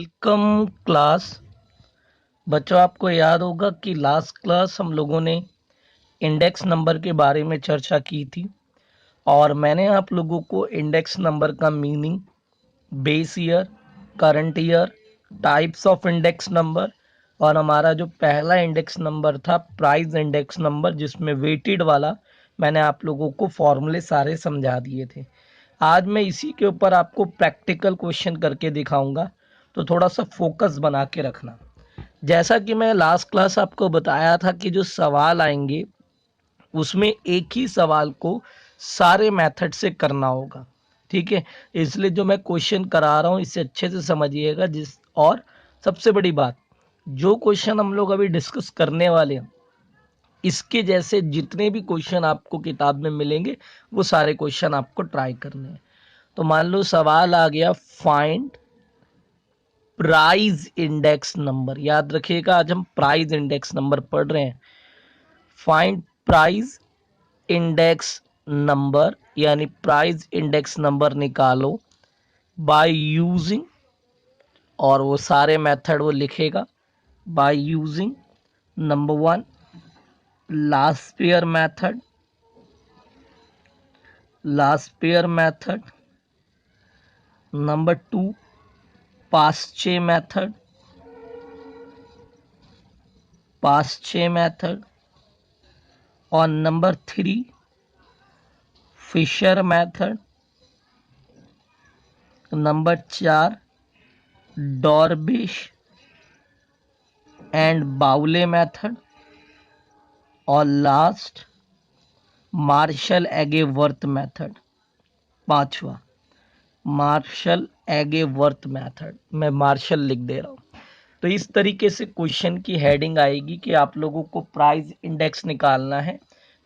Welcome class. बच्चों, आपको याद होगा कि लास्ट क्लास हम लोगों ने इंडेक्स नंबर के बारे में चर्चा की थी और मैंने आप लोगों को इंडेक्स नंबर का meaning, base year, current year, types of index number और हमारा जो पहला इंडेक्स नंबर था प्राइस इंडेक्स नंबर, जिसमें वेटेड वाला, मैंने आप लोगों को फॉर्मूले सारे समझा दिए थे। आज मैं इसी के ऊपर आपको प्रैक्टिकल क्वेश्चन करके दिखाऊंगा, तो थोड़ा सा फोकस बना के रखना। जैसा कि मैं लास्ट क्लास आपको बताया था कि जो सवाल आएंगे उसमें एक ही सवाल को सारे मेथड से करना होगा, ठीक है। इसलिए जो मैं क्वेश्चन करा रहा हूँ इसे अच्छे से समझिएगा। और सबसे बड़ी बात, जो क्वेश्चन हम लोग अभी डिस्कस करने वाले हैं, इसके जैसे जितने भी क्वेश्चन आपको किताब में मिलेंगे वो सारे क्वेश्चन आपको ट्राई करने हैं। तो मान लो सवाल आ गया, फाइंड प्राइस इंडेक्स नंबर। याद रखिएगा, आज हम प्राइस इंडेक्स नंबर पढ़ रहे हैं। फाइंड प्राइस इंडेक्स नंबर यानी प्राइस इंडेक्स नंबर निकालो बाय यूजिंग, और वो सारे मेथड वो लिखेगा। By using number 1 Laspeyres method, number 2 Paasche method, और number 3 Fisher method, number 4 Dorbish and Bowley method, और लास्ट मार्शल एगेवर्थ मेथड। पांचवा मार्शल एगेवर्थ मेथड, मैं मार्शल लिख दे रहा हूं। तो इस तरीके से क्वेश्चन की हेडिंग आएगी कि आप लोगों को प्राइस इंडेक्स निकालना है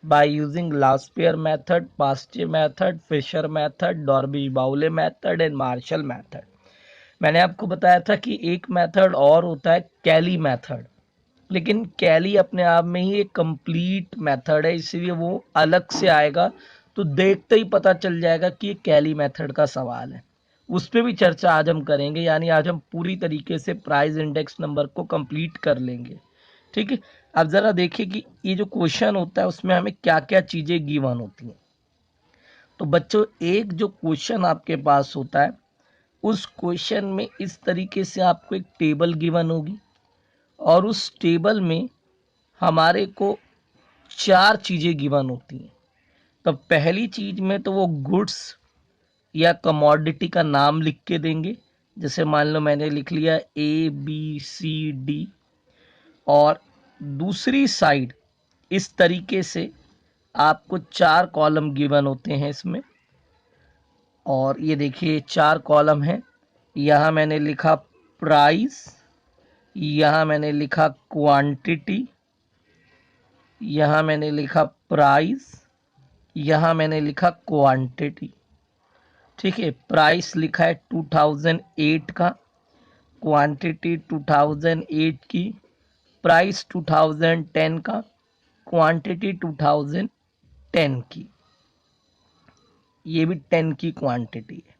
by using Laspeyres method, Paasche method, Fisher method, Dorbish Bowley method and martial method. मैंने आपको बताया था कि एक मेथड और होता है कैली मेथड, लेकिन कैली अपने आप में ही एक कंप्लीट मेथड है, इसलिए वो अलग से आएगा। तो देखते ही पता चल जाएगा कि ये कैली मेथड का सवाल है। उस पर भी चर्चा आज हम करेंगे, यानी आज हम पूरी तरीके से प्राइस इंडेक्स नंबर को कंप्लीट कर लेंगे, ठीक है। अब ज़रा देखिए कि ये जो क्वेश्चन होता है उसमें हमें क्या क्या चीज़ें गिवन होती हैं। तो बच्चों, एक जो क्वेश्चन आपके पास होता है उस क्वेश्चन में इस तरीके से आपको एक टेबल गिवन होगी और उस टेबल में हमारे को 4 चीज़ें गिवन होती हैं। तो पहली चीज़ में तो वो गुड्स या कमोडिटी का नाम लिख के देंगे। जैसे मान लो मैंने लिख लिया ABCD, और दूसरी साइड इस तरीके से आपको 4 कॉलम गिवन होते हैं इसमें। और ये देखिए 4 कॉलम हैं। यहाँ मैंने लिखा प्राइस, यहाँ मैंने लिखा क्वांटिटी, यहाँ मैंने लिखा प्राइस, यहाँ मैंने लिखा क्वांटिटी, ठीक है। प्राइस लिखा है 2008 का, क्वांटिटी 2008 की, प्राइस 2010 का, क्वांटिटी 2010 की, ये भी 10 की क्वांटिटी है,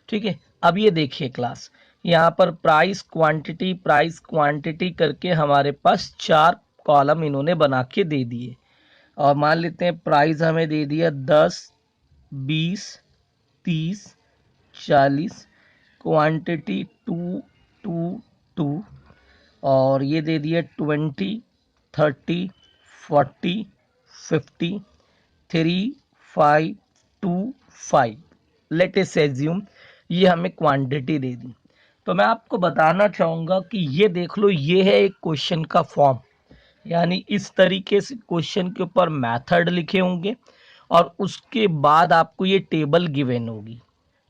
ठीक है। अब ये देखिए क्लास, यहाँ पर प्राइस क्वांटिटी करके हमारे पास 4 कॉलम इन्होंने बना के दे दिए। और मान लेते हैं प्राइस हमें दे दिया 10, 20, 30, 40, क्वांटिटी 2, 2, 2, और ये दे दिया 20, 30, 40, 50, 3, 5, 2, 5। लेट अस एज्यूम ये हमें क्वांटिटी दे दी। तो मैं आपको बताना चाहूँगा कि ये देख लो, ये है एक क्वेश्चन का फॉर्म, यानी इस तरीके से क्वेश्चन के ऊपर मेथड लिखे होंगे और उसके बाद आपको ये टेबल गिवन होगी,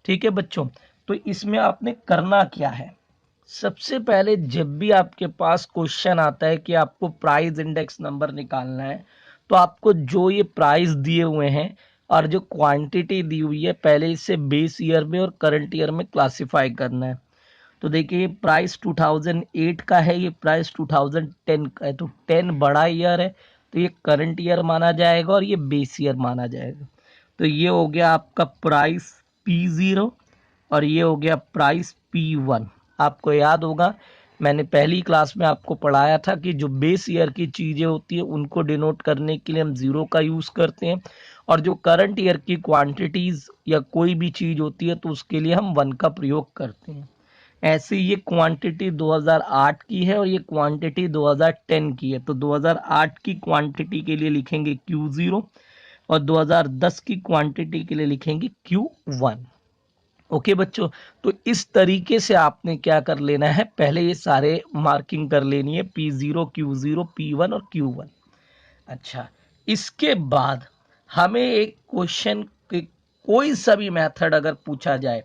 ठीक है बच्चों। तो इसमें आपने करना क्या है, सबसे पहले जब भी आपके पास क्वेश्चन आता है कि आपको प्राइस इंडेक्स नंबर निकालना है, तो आपको जो ये प्राइस दिए हुए हैं और जो क्वांटिटी दी हुई है, पहले इसे बेस ईयर में और करंट ईयर में क्लासिफाई करना है। तो देखिए ये प्राइस 2008 का है, ये प्राइस 2010 का है। तो 10 बड़ा ईयर है तो ये करंट ईयर माना जाएगा और ये बेस ईयर माना जाएगा। तो ये हो गया आपका प्राइस P0 और ये हो गया प्राइस P1, आपको याद होगा मैंने पहली क्लास में आपको पढ़ाया था कि जो बेस ईयर की चीज़ें होती है उनको डिनोट करने के लिए हम ज़ीरो का यूज़ करते हैं, और जो करंट ईयर की क्वांटिटीज़ या कोई भी चीज़ होती है तो उसके लिए हम 1 का प्रयोग करते हैं। ऐसे ये क्वांटिटी 2008 की है और ये क्वांटिटी 2010 की है, तो 2008 की क्वांटिटी के लिए लिखेंगे Q0 और 2010 की क्वांटिटी के लिए लिखेंगे Q1। ओके बच्चों, तो इस तरीके से आपने क्या कर लेना है, पहले ये सारे मार्किंग कर लेनी है, P0, Q0, P1 और Q1। अच्छा, इसके बाद हमें एक क्वेश्चन के कोई सा भी मेथड अगर पूछा जाए,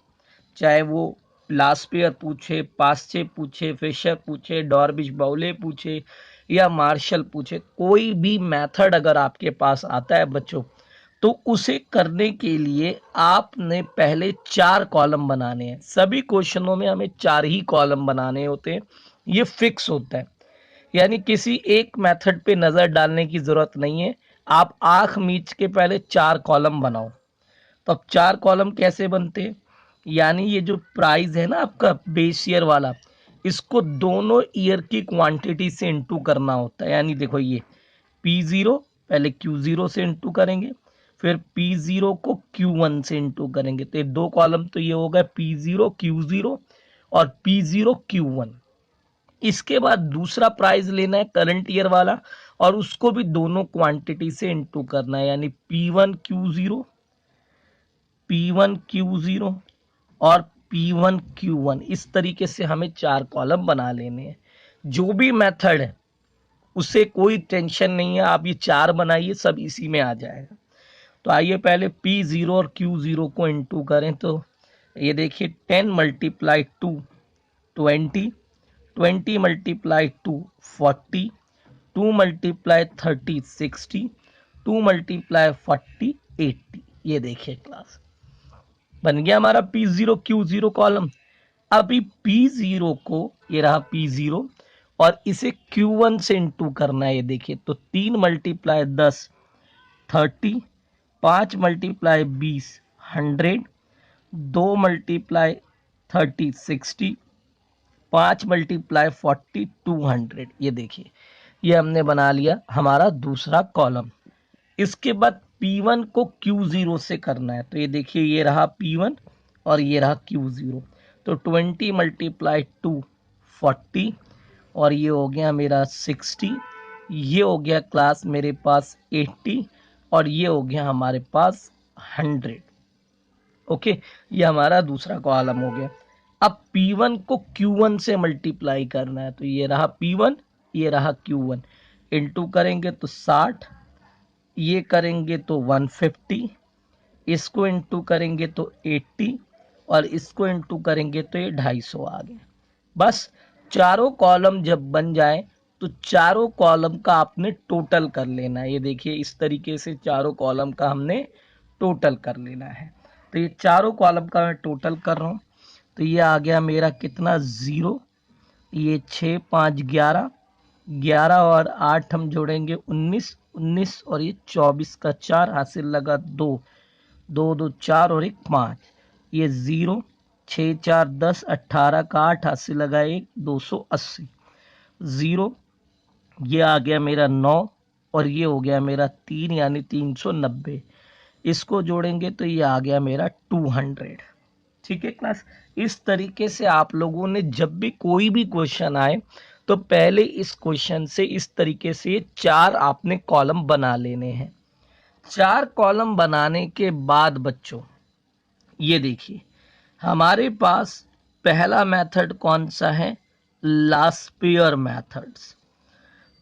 चाहे वो लास्पेयर पूछे, पास्चे पूछे, फिशर पूछे, डॉर्बिश बाउले पूछे या मार्शल पूछे, कोई भी मेथड अगर आपके पास आता है बच्चों, तो उसे करने के लिए आपने पहले 4 कॉलम बनाने हैं। सभी क्वेश्चनों में हमें 4 ही कॉलम बनाने होते हैं, ये फिक्स होता है, यानी किसी एक मेथड पे नज़र डालने की ज़रूरत नहीं है। आप आंख मीच के पहले 4 कॉलम बनाओ। तो अब 4 कॉलम कैसे बनते हैं, यानी ये जो प्राइस है ना आपका बेस ईयर वाला, इसको दोनों ईयर की क्वांटिटी से इंटू करना होता है। यानी देखो ये P0 पहले Q0 से इंटू करेंगे, फिर P0 को Q1 से इंटू करेंगे, तो ये 2 कॉलम तो ये हो गए P0 Q0 और P0 Q1। इसके बाद दूसरा प्राइस लेना है करंट ईयर वाला, और उसको भी दोनों क्वांटिटी से इंटू करना है, यानी P1 Q0, P1 Q0 और P1 Q1। इस तरीके से हमें 4 कॉलम बना लेने हैं। जो भी मेथड है उससे कोई टेंशन नहीं है, आप ये 4 बनाइए, सब इसी में आ जाएगा। तो आइए पहले P0 और Q0 को इंटू करें, तो ये देखिए 10 मल्टीप्लाई 2 20, 20 मल्टीप्लाई 2 40, 2 मल्टीप्लाई 30 60, 2 मल्टीप्लाई 40 80। ये देखिए क्लास, बन गया हमारा P0 Q0 कॉलम। अभी P0 को, ये रहा P0, और इसे Q1 से इंटू करना है। ये देखिए, तो 3 मल्टीप्लाई 10 30, 5 मल्टीप्लाई 20 100, 2 मल्टीप्लाई 30 60, 5 मल्टीप्लाई 40 200। ये देखिए, ये हमने बना लिया हमारा दूसरा कॉलम। इसके बाद P1 को Q0 से करना है, तो ये देखिए ये रहा P1 और ये रहा Q0, तो 20 मल्टीप्लाई 2 40 और ये हो गया मेरा 60, ये हो गया क्लास मेरे पास 80 और ये हो गया हमारे पास 100। ओके, ये हमारा दूसरा कॉलम हो गया। अब P1 को Q1 से मल्टीप्लाई करना है, तो ये रहा P1, ये रहा Q1, इंटू करेंगे तो 60, ये करेंगे तो 150, इसको इंटू करेंगे तो 80 और इसको इंटू करेंगे तो ये 250 आ गया। बस चारों कॉलम जब बन जाए तो चारों कॉलम का आपने टोटल कर लेना है। ये देखिए इस तरीके से चारों कॉलम का हमने टोटल कर लेना है। तो ये चारों कॉलम का मैं टोटल कर रहा हूँ, तो ये आ गया मेरा कितना 0, ये 6 5 11, 11 और 8 हम जोड़ेंगे 19, 19 और ये 24 का 4 हासिल लगा 2, 2 2 4 और 1 5, ये 0, 6 4 10, 18 का 8 हासिल लगा 1, 280, 0, ये आ गया मेरा 9 और ये हो गया मेरा 3 यानी 390। इसको जोड़ेंगे तो ये आ गया मेरा 200। ठीक है क्लास, इस तरीके से आप लोगों ने जब भी कोई भी क्वेश्चन आए तो पहले इस क्वेश्चन से इस तरीके से 4 आपने कॉलम बना लेने हैं। 4 कॉलम बनाने के बाद बच्चों ये देखिए हमारे पास पहला मेथड कौन सा है, लास्पेयर मेथड्स।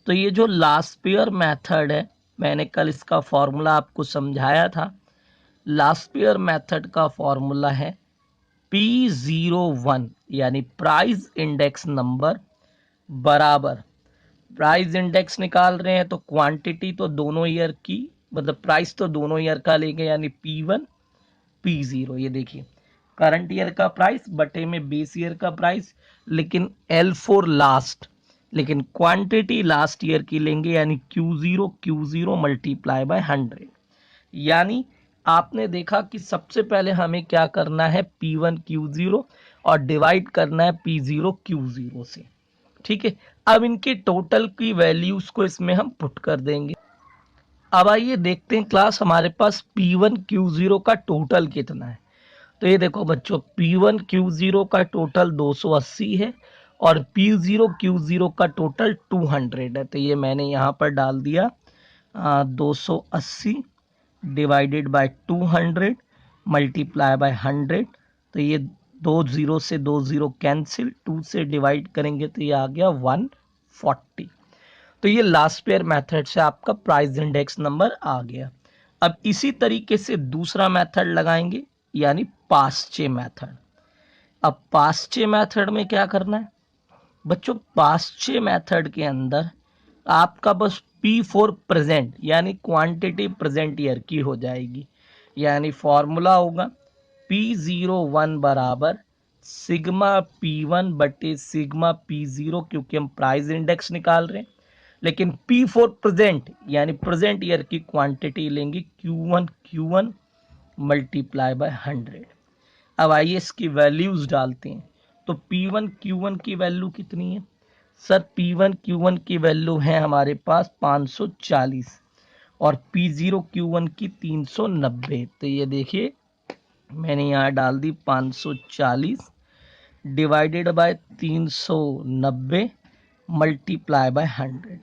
तो ये जो लास्पेयर मेथड है, मैंने कल इसका फॉर्मूला आपको समझाया था। लास्पेयर मेथड का फॉर्मूला है P01 यानी प्राइस इंडेक्स नंबर बराबर, प्राइस इंडेक्स निकाल रहे हैं तो क्वांटिटी तो दोनों ईयर की, मतलब प्राइस तो दोनों ईयर का लेंगे, यानी P1 P0। ये देखिए करंट ईयर का प्राइस बटे में बेस ईयर का प्राइस, लेकिन L4 लास्ट, लेकिन क्वांटिटी लास्ट ईयर की लेंगे, यानी Q0 मल्टीप्लाई बाय 100। यानी आपने देखा कि सबसे पहले हमें क्या करना है, P1 Q0 और डिवाइड करना है P0 Q0 से। ठीक है, अब इनके टोटल की वैल्यूज को इसमें हम पुट कर देंगे। अब आइए देखते हैं क्लास हमारे पास P1 Q0 का टोटल कितना है। तो ये देखो बच्चों, P1 Q0 का टोटल 280 है और P0 Q0 का टोटल 200 है। तो ये मैंने यहाँ पर डाल दिया 280 डिवाइडेड बाय 200 मल्टीप्लाई बाय 100। तो ये 2 0 से 2 0 कैंसिल, 2 से डिवाइड करेंगे तो ये आ गया 140। तो ये लास्ट पेयर मेथड से आपका प्राइस इंडेक्स नंबर आ गया। अब इसी तरीके से दूसरा मेथड लगाएंगे, यानी पास्चे मेथड। अब पास्चे मेथड में क्या करना है बच्चों, पास्चे मेथड के अंदर आपका बस P4 प्रेजेंट यानी क्वांटिटी प्रेजेंट ईयर की हो जाएगी। यानी फॉर्मूला होगा P01 बराबर सिग्मा P1 बटे सिग्मा P0, क्योंकि हम प्राइस इंडेक्स निकाल रहे हैं। लेकिन P4 प्रेजेंट यानी प्रेजेंट ईयर की क्वांटिटी लेंगे Q1 मल्टीप्लाई बाय 100। अब आइए इसकी वैल्यूज डालते हैं। तो P1 Q1 की वैल्यू कितनी है सर? P1 Q1 की वैल्यू है हमारे पास 540 और P0 Q1 की 390। तो ये देखिए मैंने यहाँ डाल दी 540 डिवाइडेड बाय 390 मल्टीप्लाई बाय 100।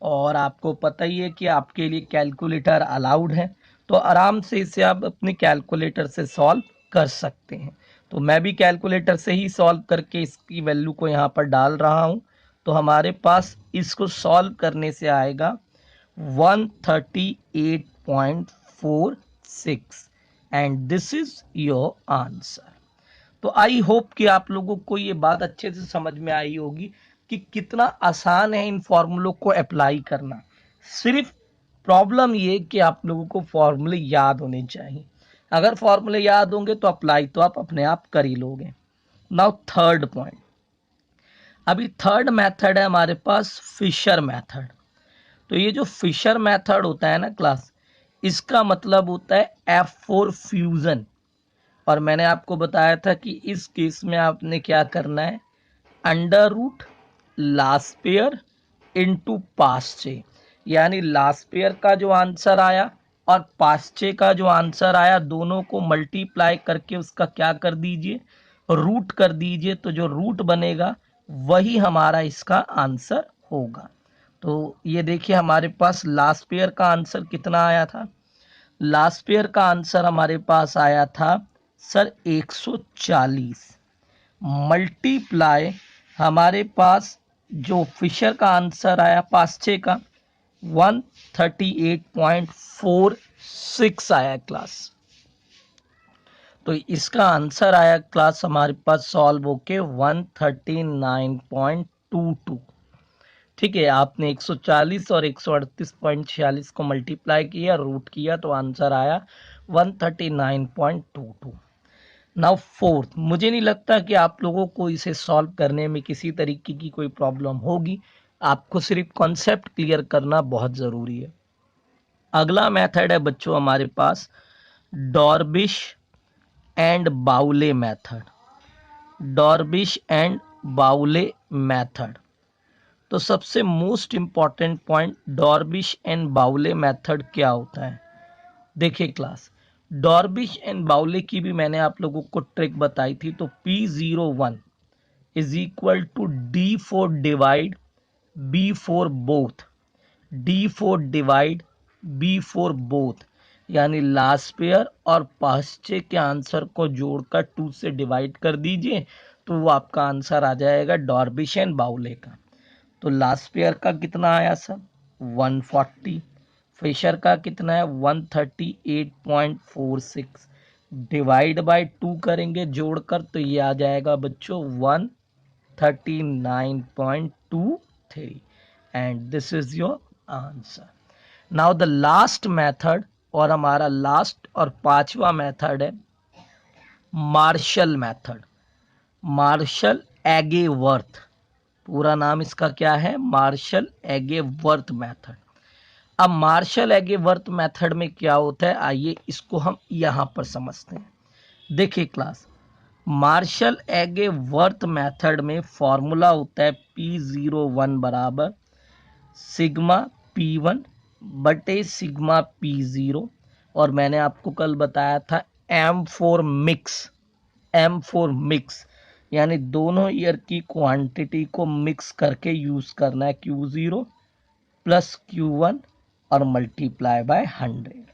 और आपको पता ही है कि आपके लिए कैलकुलेटर अलाउड है, तो आराम से इसे आप अपने कैलकुलेटर से सॉल्व कर सकते हैं। तो मैं भी कैलकुलेटर से ही सॉल्व करके इसकी वैल्यू को यहाँ पर डाल रहा हूँ। तो हमारे पास इसको सॉल्व करने से आएगा 138.46 and this is your answer. तो आई होप कि आप लोगों को ये बात अच्छे से समझ में आई होगी कि कितना आसान है इन फॉर्मूलों को अप्लाई करना। सिर्फ प्रॉब्लम ये कि आप लोगों को फॉर्मूले याद होने चाहिए। अगर फॉर्मूले याद होंगे तो अप्लाई तो आप अपने आप कर ही लोगे। नाउ थर्ड पॉइंट, अभी थर्ड मेथड है हमारे पास फिशर मेथड। तो ये जो फिशर मेथड होता है ना क्लास, इसका मतलब होता है F4 फ्यूजन। और मैंने आपको बताया था कि इस केस में आपने क्या करना है, under root Laspeyres into Paasche. यानी लास्ट पेयर का जो आंसर आया और पास्चे का जो आंसर आया, दोनों को मल्टीप्लाई करके उसका क्या कर दीजिए, रूट कर दीजिए। तो जो रूट बनेगा वही हमारा इसका आंसर होगा। तो ये देखिए हमारे पास लास्ट पेयर का आंसर कितना आया था। लास्ट पेयर का आंसर हमारे पास आया था सर 140 मल्टीप्लाई हमारे पास जो फिशर का आंसर आया पास्चे का 138.46 आया क्लास। तो इसका आंसर आया क्लास हमारे पास सॉल्व होके 139.22। ठीक है, आपने 140 और 138.46 को मल्टीप्लाई किया, रूट किया, तो आंसर आया 139.22। नाउ फोर्थ, मुझे नहीं लगता कि आप लोगों को इसे सॉल्व करने में किसी तरीके की कोई प्रॉब्लम होगी। आपको सिर्फ कॉन्सेप्ट क्लियर करना बहुत ज़रूरी है। अगला मेथड है बच्चों हमारे पास डॉर्बिश and Bowley method. डॉर्बिश and Bowley method, तो सबसे most important point डॉर्बिश and Bowley method क्या होता है। देखिए क्लास, डॉर्बिश एंड बाउले की भी मैंने आप लोगों को ट्रिक बताई थी। तो P01 is equal to D4 divide B4 both, D4 divide B4 both. यानी लास्ट पेयर और पास्चे के आंसर को जोड़कर 2 से डिवाइड कर दीजिए, तो वो आपका आंसर आ जाएगा डॉर्बिश एंड बाउले का। तो लास्ट पेयर का कितना आया सर 140, फिशर का कितना है 138.46, डिवाइड बाय 2 करेंगे जोड़कर, तो ये आ जाएगा बच्चों 139.23 and this is your answer. Now the last method, और हमारा लास्ट और पांचवा मेथड है मार्शल मेथड। मार्शल एगेवर्थ, पूरा नाम इसका क्या है, मार्शल एगेवर्थ मेथड। अब मार्शल एगेवर्थ मेथड में क्या होता है, आइए इसको हम यहां पर समझते हैं। देखिए क्लास, मार्शल एगे वर्थ मेथड में फॉर्मूला होता है P01 बराबर सिग्मा P1 बटे सिग्मा P0, और मैंने आपको कल बताया था M4 मिक्स यानी दोनों ईयर की क्वांटिटी को मिक्स करके यूज करना है Q0 प्लस Q1 और मल्टीप्लाई बाय 100।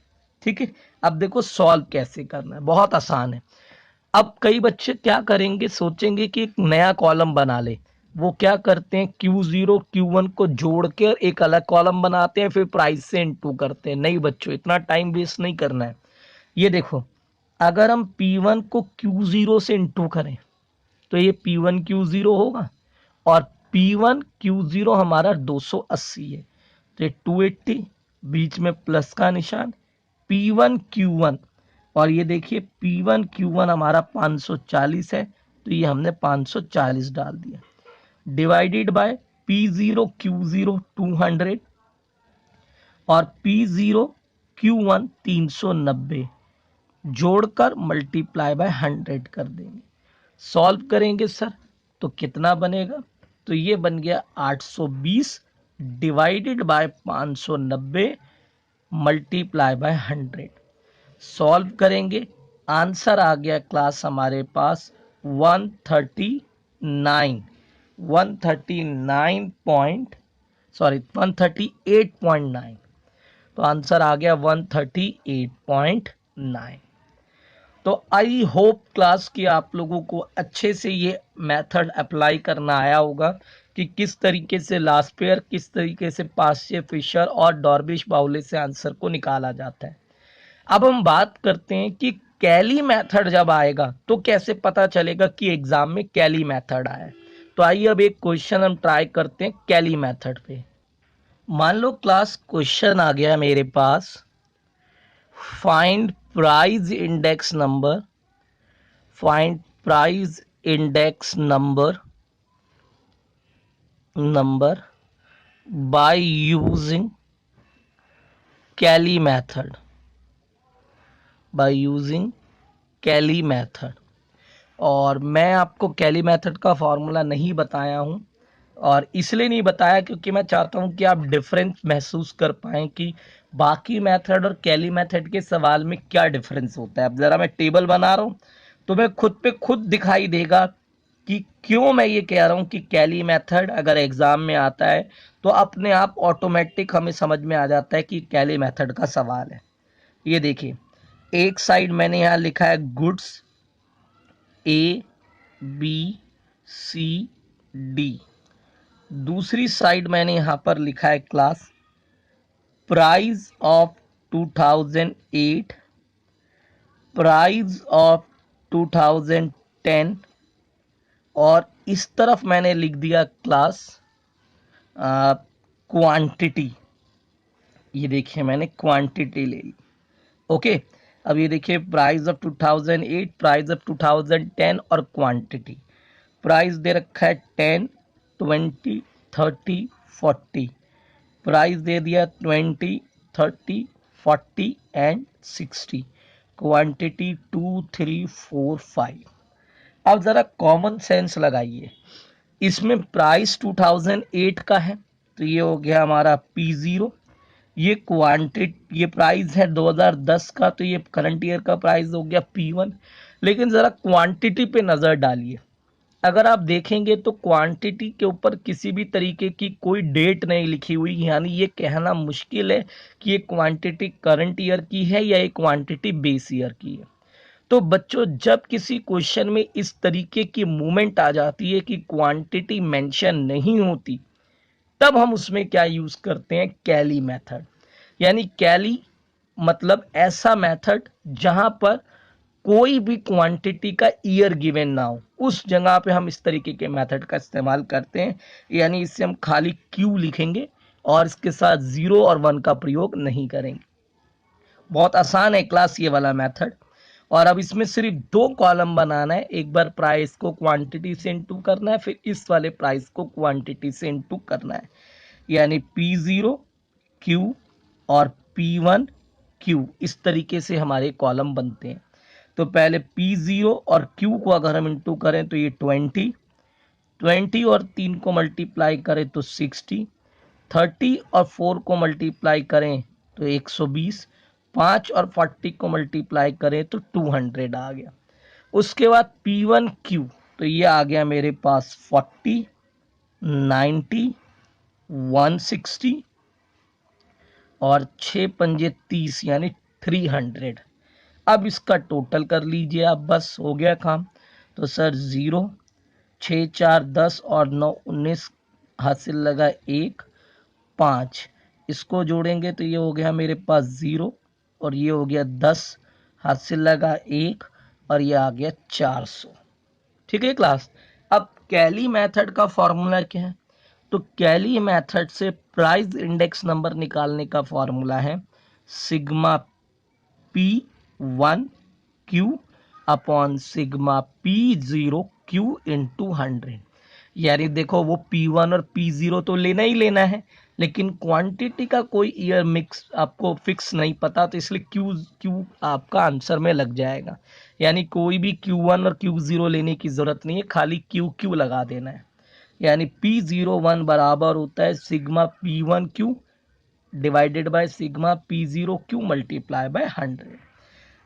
ठीक है, अब देखो सॉल्व कैसे करना है, बहुत आसान है। अब कई बच्चे क्या करेंगे, सोचेंगे कि एक नया कॉलम बना ले। वो क्या करते हैं, Q0 Q1 को जोड़ के एक अलग कॉलम बनाते हैं, फिर प्राइस से इनटू करते हैं। नहीं बच्चों, इतना टाइम वेस्ट नहीं करना है। ये देखो, अगर हम P1 को Q0 से इनटू करें तो ये P1 Q0 होगा, और P1 Q0 हमारा 280 है, तो ये 280, बीच में प्लस का निशान, P1 Q1, और ये देखिए P1 Q1 हमारा 540 है, तो ये हमने 540 डाल दिया, डिवाइडेड बाय P0 Q0 200 और P0 Q1 390, जोड़कर मल्टीप्लाई बाय 100 कर देंगे। सॉल्व करेंगे सर तो कितना बनेगा, तो ये बन गया 820 divided by 590 multiply by 100। Solve करेंगे, आंसर आ गया क्लास हमारे पास 138.9। तो आंसर आ गया 138.9। तो आई होप क्लास कि आप लोगों को अच्छे से ये मेथड अप्लाई करना आया होगा कि किस तरीके से लास्ट पेयर, किस तरीके से पास्चे, फिशर और डॉर्बिश बाउले से आंसर को निकाला जाता है। अब हम बात करते हैं कि कैली मेथड जब आएगा तो कैसे पता चलेगा कि एग्जाम में कैली मेथड आया है। तो आइए अब एक क्वेश्चन हम ट्राई करते हैं कैली मेथड पे। मान लो क्लास क्वेश्चन आ गया मेरे पास, find price index number, find price index number by using Kelly method, Kelly method. और मैं आपको कैली मेथड का फॉर्मूला नहीं बताया हूं, और इसलिए नहीं बताया क्योंकि मैं चाहता हूं कि आप डिफरेंस महसूस कर पाएं कि बाकी मेथड और कैली मेथड के सवाल में क्या डिफरेंस होता है। अब जरा मैं टेबल बना रहा हूं तो मैं खुद पे खुद दिखाई देगा कि क्यों मैं ये कह रहा हूं कि कैली मेथड अगर एग्जाम में आता है तो अपने आप ऑटोमेटिक हमें समझ में आ जाता है कि कैली मेथड का सवाल है। ये देखिए, एक साइड मैंने यहां लिखा है गुड्स ABCD, दूसरी साइड मैंने यहां पर लिखा है class price of 2008, price of 2010, और इस तरफ मैंने लिख दिया क्लास क्वांटिटी। ये देखिए मैंने क्वांटिटी ले ली। ओके, अब ये देखिए प्राइस ऑफ 2008, प्राइस ऑफ 2010 और क्वांटिटी। प्राइस दे रखा है 10, 20, 30, 40, प्राइस दे दिया 20, 30, 40 एंड 60, क्वांटिटी 2, 3, 4, 5। अब जरा कॉमन सेंस लगाइए, इसमें प्राइस 2008 का है तो ये हो गया हमारा P0, ये क्वांटिटी, ये प्राइस है 2010 का तो ये करंट ईयर का प्राइस हो गया P1। लेकिन जरा क्वांटिटी पे नजर डालिए, अगर आप देखेंगे तो क्वांटिटी के ऊपर किसी भी तरीके की कोई डेट नहीं लिखी हुई, यानी ये कहना मुश्किल है कि ये क्वांटिटी करंट ईयर की है या ये क्वांटिटी बेस ईयर की है। तो बच्चों जब किसी क्वेश्चन में इस तरीके की मूवमेंट आ जाती है कि क्वांटिटी मेंशन नहीं होती, तब हम उसमें क्या यूज करते हैं, कैली मेथड। यानी कैली मतलब ऐसा मेथड जहां पर कोई भी क्वांटिटी का ईयर गिवन ना हो, उस जगह पे हम इस तरीके के मेथड का इस्तेमाल करते हैं। यानी इससे हम खाली क्यू लिखेंगे और इसके साथ 0 और 1 का प्रयोग नहीं करेंगे। बहुत आसान है क्लास ये वाला मेथड। और अब इसमें सिर्फ 2 कॉलम बनाना है, एक बार प्राइस को क्वांटिटी से इनटू करना है, फिर इस वाले प्राइस को क्वांटिटी से इनटू करना है। यानी P0 Q और P1 Q, इस तरीके से हमारे कॉलम बनते हैं। तो पहले P0 और Q को अगर हम इंटू करें तो ये 20 और 3 को मल्टीप्लाई करें तो 60, 30 और 4 को मल्टीप्लाई करें तो 120, 5 और 40 को मल्टीप्लाई करें तो 200 आ गया। उसके बाद P1Q, तो ये आ गया मेरे पास 40, 90, 160 और 6 पंजे 30 यानी 300। अब इसका टोटल कर लीजिए आप, बस हो गया काम। तो सर 0, 6 4 10 और 9 19, हासिल लगा 1, 5, इसको जोड़ेंगे तो ये हो गया मेरे पास 0 और ये हो गया 10, हासिल लगा 1 और ये आ गया 400। ठीक है क्लास। अब कैली मेथड का फॉर्मूला क्या है? तो कैली मेथड से प्राइस इंडेक्स नंबर निकालने का फॉर्मूला है sigma P1Q upon sigma P0Q into 100। यानी देखो वो P1 और P0 तो लेना ही लेना है, लेकिन क्वांटिटी का कोई ईयर मिक्स आपको फिक्स नहीं पता, तो इसलिए Q आपका आंसर में लग जाएगा। यानी कोई भी Q1 और Q0 लेने की जरूरत नहीं है, खाली Q लगा देना है। यानी P01 बराबर होता है sigma P1Q divided by sigma P0Q multiply by 100।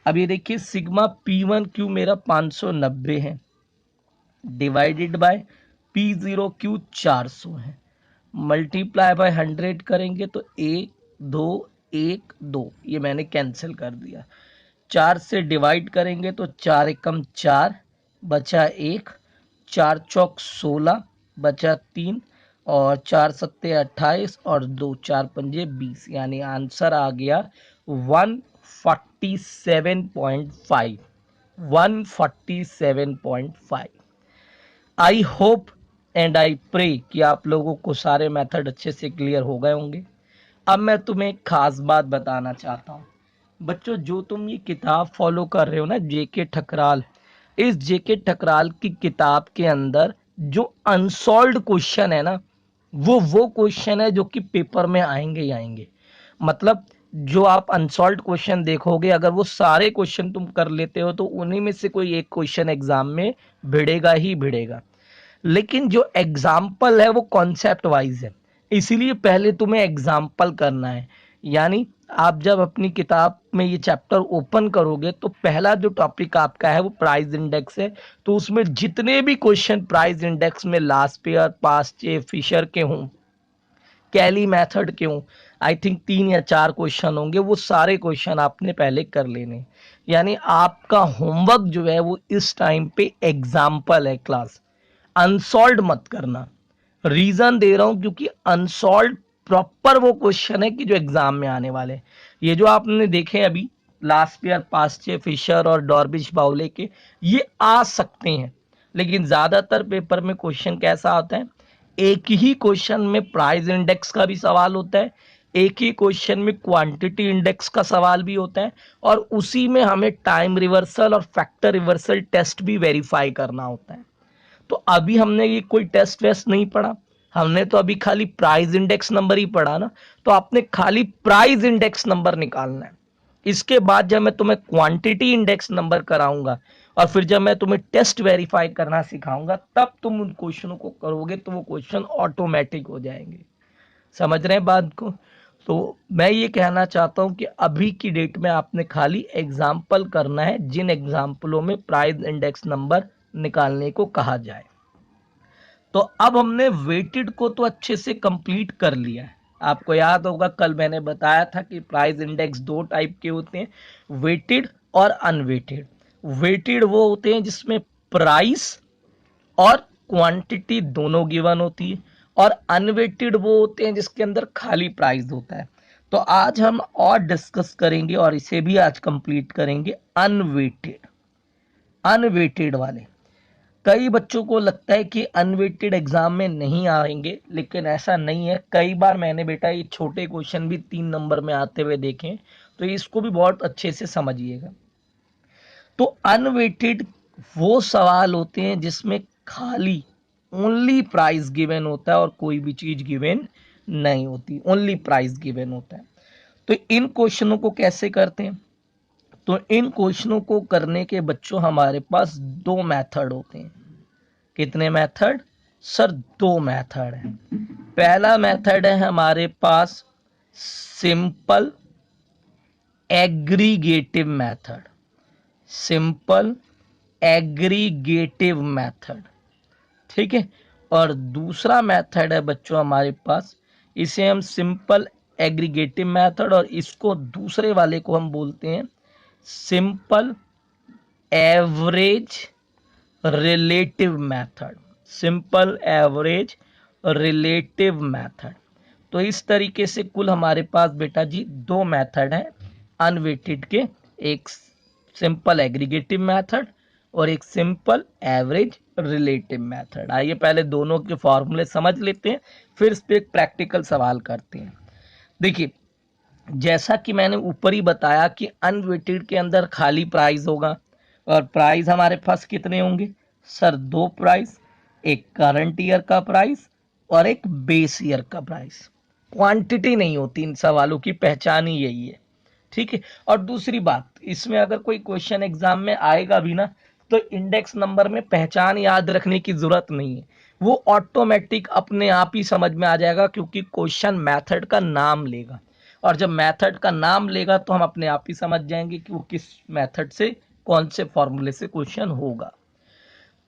अब ये देखिए सिग्मा P1Q मेरा 590 है डिवाइडेड बाय P0Q 400 है, मल्टीप्लाई बाय 100 करेंगे तो 1 2 1 2, ये मैंने कैंसिल कर दिया। 4 से डिवाइड करेंगे तो 4 एकम 4 बचा 1, 4 चौक 16 बचा 3 और 4 सत्ते 28 और 2 4 पंजे 20, यानी आंसर आ गया 147.5। 147.5। I hope and I pray कि आप लोगों को सारे मेथड अच्छे से क्लियर हो गए होंगे। अब मैं तुम्हें एक खास बात बताना चाहता हूँ बच्चों, जो तुम ये किताब फॉलो कर रहे हो ना जेके ठकराल, इस जेके ठकराल की किताब के अंदर जो अनसॉल्व्ड क्वेश्चन है ना, वो क्वेश्चन है जो कि पेपर में आएंगे ही आएंगे। मतलब जो आप अनसॉल्व्ड क्वेश्चन देखोगे, अगर वो सारे क्वेश्चन तुम कर लेते हो तो उन्हीं में से कोई एक क्वेश्चन एग्जाम में भिड़ेगा ही भिड़ेगा। लेकिन जो एग्जाम्पल है वो कॉन्सेप्ट वाइज है, इसीलिए पहले तुम्हें एग्जाम्पल करना है। यानी आप जब अपनी किताब में ये चैप्टर ओपन करोगे तो पहला जो टॉपिक आपका है वो प्राइस इंडेक्स है। तो उसमें जितने भी क्वेश्चन प्राइस इंडेक्स में last year past year Fisher के हों, कैली मेथड के हों, आई थिंक 3 या 4 क्वेश्चन होंगे, वो सारे क्वेश्चन आपने पहले कर लेने। यानी आपका होमवर्क जो है वो इस टाइम पे एग्जाम्पल है क्लास, अनसॉल्व मत करना। रीजन दे रहा हूं क्योंकि अनसॉल्व प्रॉपर वो क्वेश्चन है कि जो एग्जाम में आने वाले। ये जो आपने देखे अभी last year past year Fisher और डॉर्बिश बाउले के, ये आ सकते हैं, लेकिन ज्यादातर पेपर में क्वेश्चन कैसा आता है, एक ही क्वेश्चन में प्राइस इंडेक्स का भी सवाल होता है, एक ही क्वेश्चन में क्वांटिटी इंडेक्स का सवाल भी होता है, और उसी में हमें टाइम रिवर्सल और फैक्टर रिवर्सल टेस्ट भी वेरीफाई करना होता है। तो अभी हमने ये कोई टेस्ट वेस्ट नहीं पढ़ा, हमने तो अभी खाली प्राइस इंडेक्स नंबर ही पढ़ा ना। तो आपने खाली प्राइस इंडेक्स नंबर निकालना है। इसके बाद जब मैं तुम्हें क्वांटिटी इंडेक्स नंबर कराऊंगा और फिर जब मैं तुम्हें टेस्ट वेरीफाई करना सिखाऊंगा, तब तुम उन क्वेश्चनों को करोगे तो वो क्वेश्चन ऑटोमेटिक हो जाएंगे। समझ रहे हैं बात को? तो मैं ये कहना चाहता हूं कि अभी की डेट में आपने खाली एग्जाम्पल करना है, जिन एग्जाम्पलों में प्राइस इंडेक्स नंबर निकालने को कहा जाए। तो अब हमने वेटेड को तो अच्छे से कंप्लीट कर लिया है। आपको याद होगा कल मैंने बताया था कि प्राइस इंडेक्स 2 टाइप के होते हैं, वेटेड और अनवेटेड। वेटेड वो होते हैं जिसमें प्राइस और क्वांटिटी दोनों गिवन होती है, और अनवेटेड वो होते हैं जिसके अंदर खाली प्राइस होता है। तो आज हम और डिस्कस करेंगे और इसे भी आज कंप्लीट करेंगे अनवेटेड। अनवेटेड वाले, कई बच्चों को लगता है कि अनवेटेड एग्जाम में नहीं आएंगे, लेकिन ऐसा नहीं है। कई बार मैंने बेटा ये छोटे क्वेश्चन भी 3 नंबर में आते हुए देखे, तो इसको भी बहुत अच्छे से समझिएगा। तो अनवेटेड वो सवाल होते हैं जिसमें खाली ओनली प्राइस गिवन होता है और कोई भी चीज गिवन नहीं होती, ओनली प्राइस गिवन होता है। तो इन क्वेश्चनों को कैसे करते हैं? तो इन क्वेश्चनों को करने के बच्चों हमारे पास दो मेथड होते हैं। कितने मेथड सर? दो मेथड है। पहला मेथड है हमारे पास simple aggregative method, simple aggregative method, ठीक है। और दूसरा मेथड है बच्चों हमारे पास, इसे हम सिंपल एग्रीगेटिव मेथड और इसको दूसरे वाले को हम बोलते हैं simple average relative method, simple average relative method. तो इस तरीके से कुल हमारे पास बेटा जी दो मेथड हैं अनवेटेड के, एक सिंपल एग्रीगेटिव मेथड और एक सिंपल एवरेज रिलेटिव मेथड। आइए पहले दोनों के फॉर्मूले समझ लेते हैं, फिर इस पे एक प्रैक्टिकल सवाल करते हैं। देखिए, जैसा कि मैंने ऊपर ही बताया कि अनवेटेड के अंदर खाली प्राइस होगा और प्राइस हमारे पास कितने होंगे सर? दो प्राइस, एक करंट ईयर का प्राइस और एक बेस ईयर का प्राइस। क्वांटिटी नहीं होती, इन सवालों की पहचान ही यही है, ठीक है। और दूसरी बात, इसमें अगर कोई क्वेश्चन एग्जाम में आएगा भी ना तो इंडेक्स नंबर में पहचान याद रखने की जरूरत नहीं है, वो ऑटोमेटिक अपने आप ही समझ में आ जाएगा, क्योंकि क्वेश्चन मेथड का नाम लेगा और जब मेथड का नाम लेगा तो हम अपने आप ही समझ जाएंगे कि वो किस मेथड से, कौन से फॉर्मूले से क्वेश्चन होगा।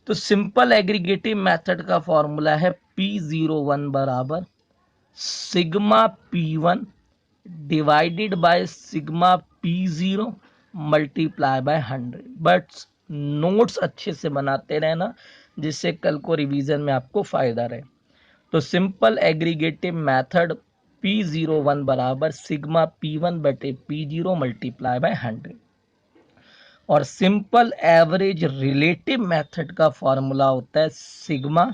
तो सिंपल एग्रीगेटिव मेथड का फॉर्मूला है P01 बराबर sigma P1 divided by sigma P0 multiply by 100। But notes अच्छे से बनाते रहना जिससे कल को रिवीजन में आपको फायदा रहे। तो सिंपल एग्रीगेटिव मेथड P01 बराबर सिग्मा P1 बटे P0 मल्टीप्लाई बाय 100 और सिंपल एवरेज रिलेटिव मेथड का फॉर्मूला होता है सिग्मा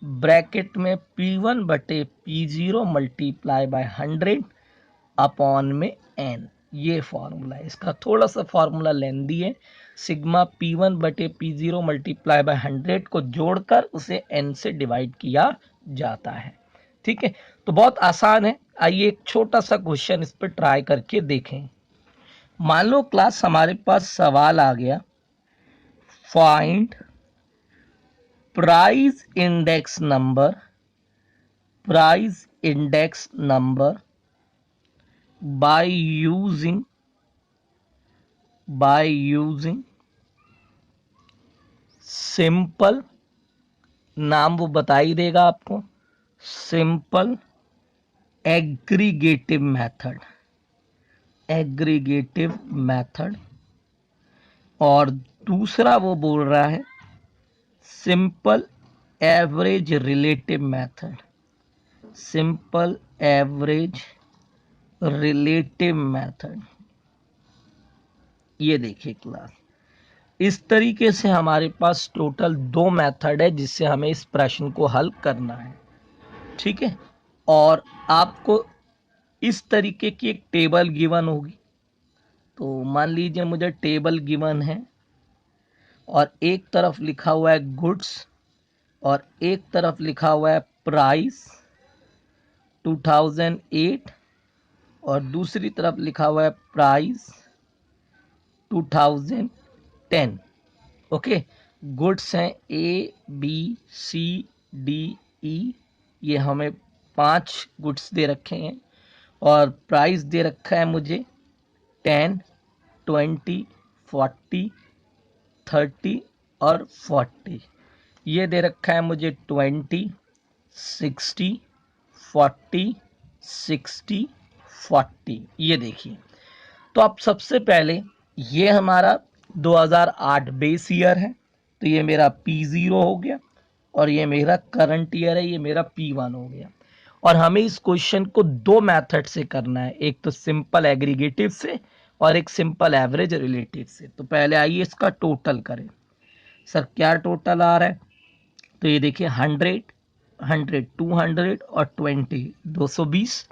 ब्रैकेट में P1 बटे P0 मल्टीप्लाई बाय 100 अपॉन में n। ये फॉर्मूला है, इसका थोड़ा सा फॉर्मूला लेंदी है। सिग्मा P1 बटे P0 मल्टीप्लाई बाय 100 को जोड़कर उसे n से डिवाइड किया जाता है, ठीक है। तो बहुत आसान है। आइए एक छोटा सा क्वेश्चन इस पर ट्राई करके देखें। मान लो क्लास हमारे पास सवाल आ गया, find price index number, price index number by using simple, नाम वो बता ही देगा आपको, simple aggregative method, aggregative method. और दूसरा वो बोल रहा है simple average relative method, simple average relative method. ये देखिए क्लास, इस तरीके से हमारे पास टोटल दो मेथड है जिससे हमें इस प्रश्न को हल करना है, ठीक है। और आपको इस तरीके की एक टेबल गिवन होगी। तो मान लीजिए मुझे टेबल गिवन है और एक तरफ लिखा हुआ है गुड्स और एक तरफ लिखा हुआ है प्राइस 2008 और दूसरी तरफ लिखा हुआ है प्राइस 2010। ओके, गुड्स हैं ABCDE, ये हमें 5 गुड्स दे रखे हैं और प्राइस दे रखा है मुझे 10, 20, 40, 30 और 40। ये दे रखा है मुझे 20, 60, 40, 60, 40। ये देखिए, तो आप सबसे पहले ये हमारा 2008 बेस ईयर है, तो ये मेरा P0 हो गया और ये मेरा करंट ईयर है, ये मेरा P1 हो गया। और हमें इस क्वेश्चन को दो मेथड से करना है, एक तो सिंपल एग्रीगेटिव से और एक सिंपल एवरेज रिलेटिव से। तो पहले आइए इसका टोटल करें। सर क्या टोटल आ रहा है? तो ये देखिए 100, 100, 200 और 20, 220।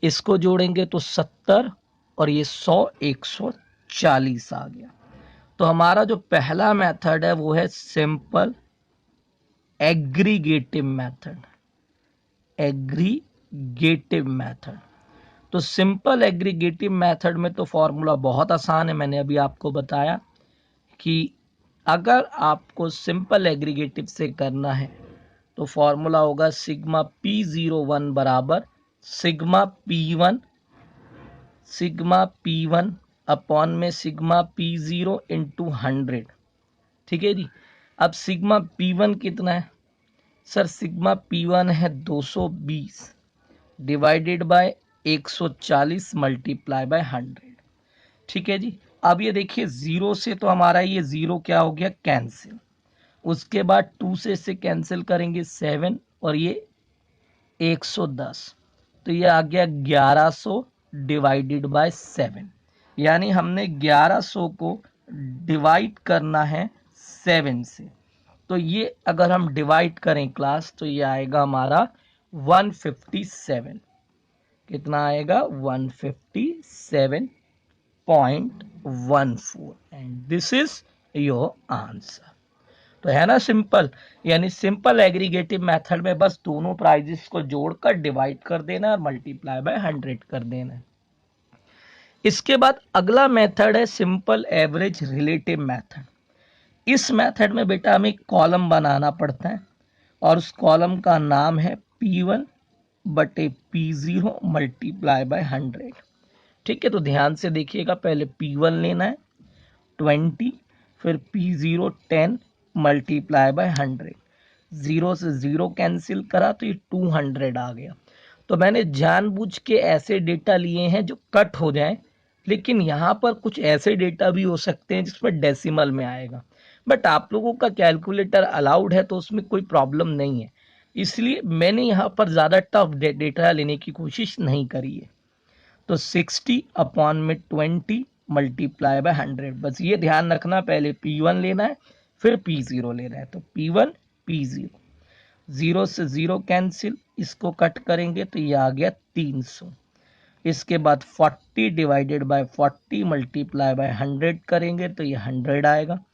इसको जोड़ेंगे तो 70 और ये 100, 140 आ गया। तो हमारा जो पहला मेथड है वो है simple aggregative method, aggregative method. तो सिंपल एग्रीगेटिव मेथड में तो फॉर्मूला बहुत आसान है, मैंने अभी आपको बताया कि अगर आपको सिंपल एग्रीगेटिव से करना है तो फॉर्मूला होगा सिग्मा P01 बराबर सिग्मा P1 अपॉन में सिग्मा P0 इंटू 100। ठीक है जी। अब सिग्मा P1 कितना है सर? सिग्मा P1 है 220 डिवाइडेड बाय 140 मल्टीप्लाई बाय 100। ठीक है जी। अब ये देखिए जीरो से तो हमारा ये जीरो क्या हो गया? कैंसिल। उसके बाद 2 से इसे कैंसिल करेंगे 7 और ये 110, तो ये आ गया 1100 डिवाइडेड बाय 7। यानी हमने 1100 को डिवाइड करना है 7 से। तो ये अगर हम डिवाइड करें क्लास तो ये आएगा हमारा 157। कितना आएगा? 157.14 and this is your answer. तो है ना सिंपल। यानी सिंपल एग्रीगेटिव मेथड में बस दोनों प्राइजेस को जोड़कर डिवाइड कर देना और मल्टीप्लाई बाय 100 कर देना। इसके बाद अगला मेथड है सिंपल एवरेज रिलेटिव मेथड। इस मेथड में बेटा हमें कॉलम बनाना पड़ता है और उस कॉलम का नाम है P1 बटे P0 मल्टीप्लाई बाय 100। ठीक है, तो ध्यान से देखिएगा। पहले P1 लेना है 20, फिर P0 10 मल्टीप्लाई बाय 100। जीरो से जीरो कैंसिल करा तो ये 200 आ गया। तो मैंने जानबूझ के ऐसे डेटा लिए हैं जो कट हो जाएं, लेकिन यहाँ पर कुछ ऐसे डेटा भी हो सकते हैं जिसमें डेसिमल में आएगा, बट आप लोगों का कैलकुलेटर अलाउड है तो उसमें कोई प्रॉब्लम नहीं है, इसलिए मैंने यहाँ पर ज़्यादा टफ डेटा लेने की कोशिश नहीं करी है। तो 60 अपॉन में 20 मल्टीप्लाई बाय 100। बस ये ध्यान रखना, पहले P1 लेना है फिर P0 लेना है। तो P1 P0, जीरो से जीरो कैंसिल, इसको कट करेंगे तो ये आ गया 300। इसके बाद 40 डिवाइडेड बाय 40 मल्टीप्लाई बाय 100 करेंगे तो ये 100 आएगा।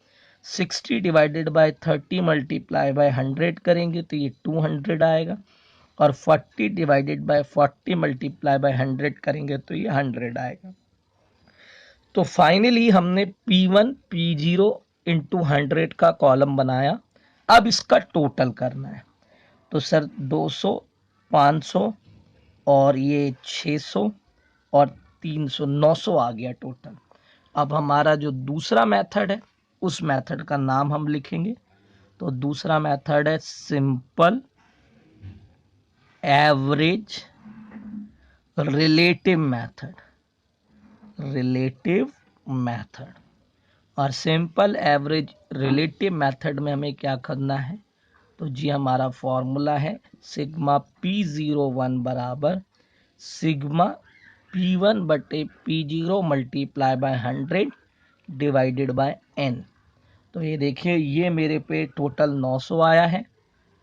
60 डिवाइडेड बाय 30 मल्टीप्लाई बाय 100 करेंगे तो ये 200 आएगा। और 40 डिवाइडेड बाय 40 मल्टीप्लाई बाय 100 करेंगे तो ये 100 आएगा। तो फाइनली हमने P1 P0 इंटू 100 का कॉलम बनाया। अब इसका टोटल करना है। तो सर 200, 500 और ये 600 और 300, 900 आ गया टोटल। अब हमारा जो दूसरा मेथड है उस मेथड का नाम हम लिखेंगे। तो दूसरा मेथड है सिंपल एवरेज रिलेटिव मेथड। और सिंपल एवरेज रिलेटिव मेथड में हमें क्या करना है? तो जी हमारा फॉर्मूला है सिग्मा P01 बराबर सिग्मा P1 बटे P0 multiply by 100 divided by n। तो ये देखिए, ये मेरे पे टोटल 900 आया है।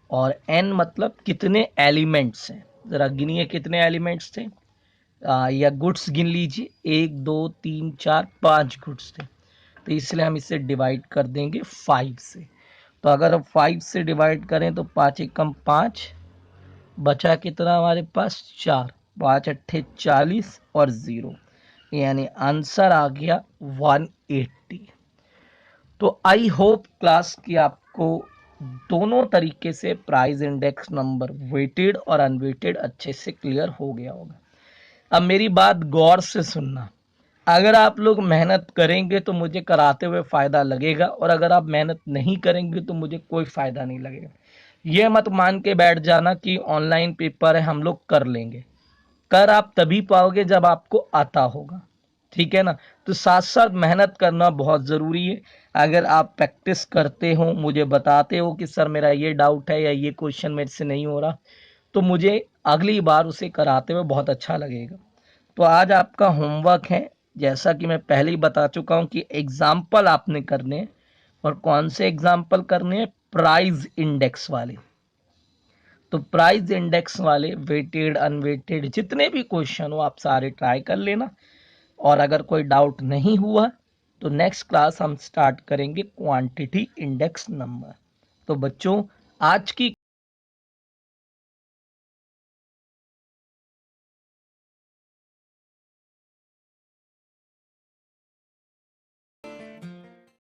और n मतलब कितने एलिमेंट्स हैं, ज़रा गिनिए कितने एलिमेंट्स थे, या गुड्स गिन लीजिए। 1 2 3 4 5 गुड्स थे, तो इसलिए हम इसे डिवाइड कर देंगे 5 से। तो अगर हम 5 से डिवाइड करें तो 5 एकम 5, बचा कितना हमारे पास? 4, 5 अट्ठे 40 और 0, यानी आंसर आ गया 180। तो आई होप क्लास की आपको दोनों तरीके से प्राइस इंडेक्स नंबर वेटेड और अनवेटेड अच्छे से क्लियर हो गया होगा। अब मेरी बात गौर से सुनना, अगर आप लोग मेहनत करेंगे तो मुझे कराते हुए फ़ायदा लगेगा, और अगर आप मेहनत नहीं करेंगे तो मुझे कोई फ़ायदा नहीं लगेगा। ये मत मान के बैठ जाना कि ऑनलाइन पेपर है हम लोग कर लेंगे। कर आप तभी पाओगे जब आपको आता होगा, ठीक है ना। तो साथ साथ मेहनत करना बहुत ज़रूरी है। अगर आप प्रैक्टिस करते हो, मुझे बताते हो कि सर मेरा ये डाउट है या ये क्वेश्चन मेरे से नहीं हो रहा, तो मुझे अगली बार उसे कराते हुए बहुत अच्छा लगेगा। तो आज आपका होमवर्क है, जैसा कि मैं पहले ही बता चुका हूं कि एग्जाम्पल आपने करने हैं। और कौन से एग्जाम्पल करने हैं? प्राइस इंडेक्स वाले। तो प्राइस इंडेक्स वाले वेटेड अनवेटेड जितने भी क्वेश्चन हो आप सारे ट्राई कर लेना। और अगर कोई डाउट नहीं हुआ तो नेक्स्ट क्लास हम स्टार्ट करेंगे क्वांटिटी इंडेक्स नंबर। तो बच्चों, आज की